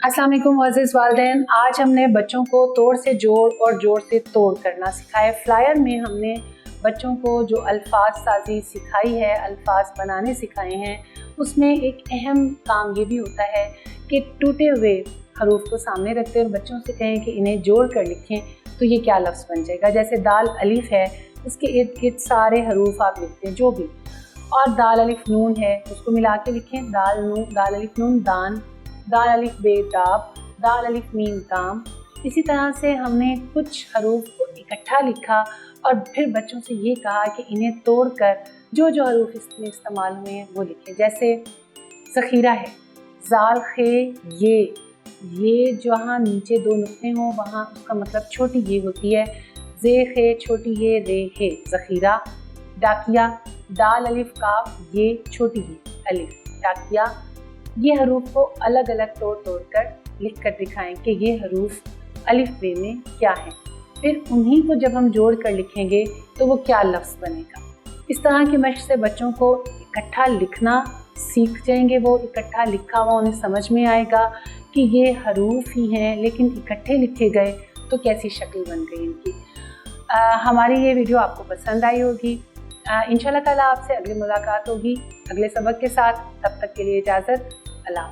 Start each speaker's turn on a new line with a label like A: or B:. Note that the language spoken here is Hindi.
A: अस्सलाम वालेकुम अज़ीज़ वालिदैन। आज हमने बच्चों को तोड़ से जोड़ और जोड़ से तोड़ करना सिखाया। फ्लायर में हमने बच्चों को जो अल्फाज साजी सिखाई है, अल्फाज बनाने सिखाए हैं, उसमें एक अहम काम ये भी होता है कि टूटे हुए हरूफ को सामने रखते हैं और बच्चों से कहें कि इन्हें जोड़ कर लिखें तो ये क्या लफ्ज़ बन जाएगा। जैसे दाल अलिफ है, उसके इर्द गिर्द सारे हरूफ आप लिखते हैं जो भी, और दाल अलिफ नून है उसको मिला के लिखें, दाल अलिफ नून दान, दाल अलिफ बे दाब, दाल अलिफ मीम ताम। इसी तरह से हमने कुछ हरूफ को इकट्ठा लिखा और फिर बच्चों से ये कहा कि इन्हें तोड़कर जो जो हरूफ इसमें इस्तेमाल हुए हैं वो लिखें। जैसे ज़ख़ीरा है, ज़ाल खे ये जहाँ नीचे दो नुक्ते हों वहाँ उसका मतलब छोटी ये होती है। जे खे छोटी ये, रे है ज़ख़ीरा। डाकिया, दाल अलिफ काफ ये छोटी ये अलिफ डाकिया। ये हरूफ को अलग अलग तोड़ कर लिख कर दिखाएं कि ये हरूफ अलिफ बे में क्या है। फिर उन्हीं को जब हम जोड़ कर लिखेंगे तो वो क्या लफ्ज़ बनेगा। इस तरह की मशक़ से बच्चों को इकट्ठा लिखना सीख जाएंगे। वो इकट्ठा लिखा हुआ उन्हें समझ में आएगा कि ये हरूफ ही हैं, लेकिन इकट्ठे लिखे गए तो कैसी शक्ल बन गई इनकी। हमारी ये वीडियो आपको पसंद आई होगी। इंशाल्लाह ताला आपसे अगली मुलाकात होगी अगले सबक के साथ। तब तक के लिए इजाज़त। अल्लाह।